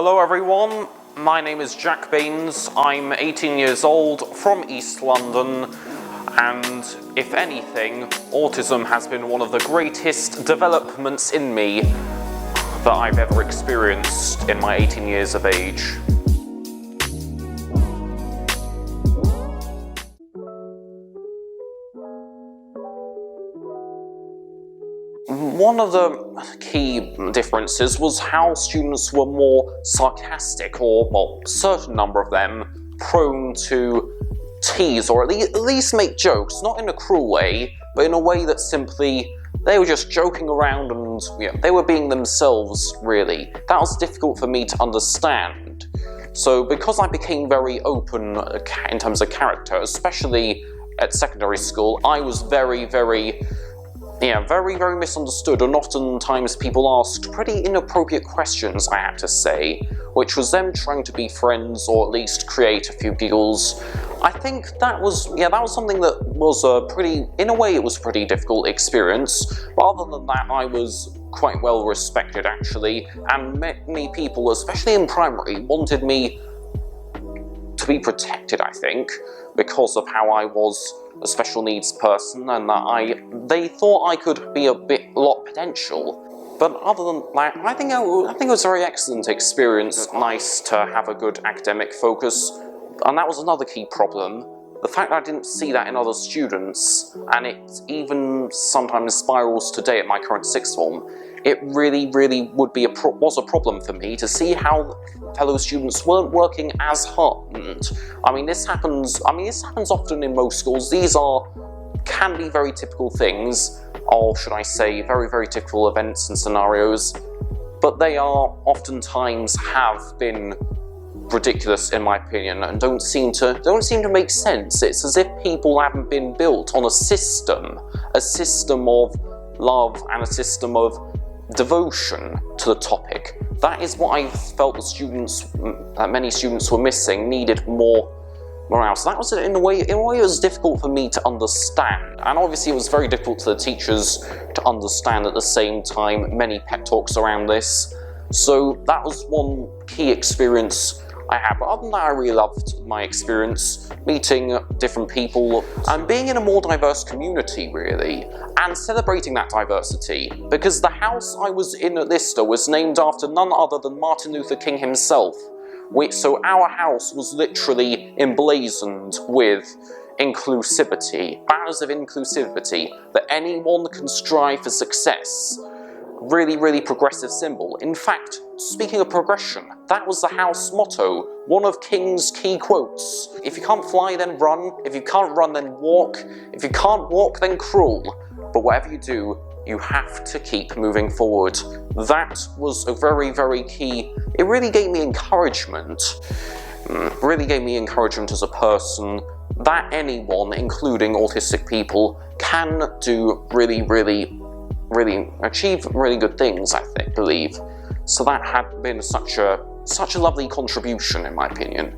Hello everyone, my name is Jack Baynes, I'm 18 years old, from East London, and if anything, autism has been one of the greatest developments in me that I've ever experienced in my 18 years of age. One of the key differences was how students were more sarcastic, or, well, a certain number of them, prone to tease or at least make jokes, not in a cruel way, but in a way that simply they were just joking around and they were being themselves, really. That was difficult for me to understand. So because I became very open in terms of character, especially at secondary school, I was very misunderstood, and oftentimes people asked pretty inappropriate questions, I have to say, which was them trying to be friends or at least create a few giggles. I think that was something that was in a way it was a pretty difficult experience, but other than that I was quite well respected actually, and many people, especially in primary, wanted me to be protected, I think, because of how I was a special needs person, and that they thought I could be a lot potential. But other than that, I think it was a very excellent experience. Nice to have a good academic focus, and that was another key problem. The fact that I didn't see that in other students, and it even sometimes spirals today at my current sixth form. It really was a problem for me to see how fellow students weren't working as hard. I mean, this happens often in most schools. These can be very typical things, or should I say, very typical events and scenarios, but they are oftentimes have been ridiculous in my opinion, and don't seem to make sense. It's as if people haven't been built on a system of love and a system of devotion to the topic. That is what I felt many students were missing, needed more morale. So that was, in a way it was difficult for me to understand, and obviously it was very difficult for the teachers to understand at the same time. Many pep talks around this, so that was one key experience I had. But other than that, I really loved my experience, meeting different people and being in a more diverse community, really, and celebrating that diversity, because the house I was in at Lister was named after none other than Martin Luther King himself. So our house was literally emblazoned with inclusivity, banners of inclusivity, that anyone can strive for success. Really progressive symbol. In fact, speaking of progression, that was the house motto, one of King's key quotes. If you can't fly, then run. If you can't run, then walk. If you can't walk, then crawl. But whatever you do, you have to keep moving forward. That was a very key. It really gave me encouragement. Really gave me encouragement as a person that anyone, including autistic people, can do really achieve really good things, I believe. So that had been such a lovely contribution, in my opinion.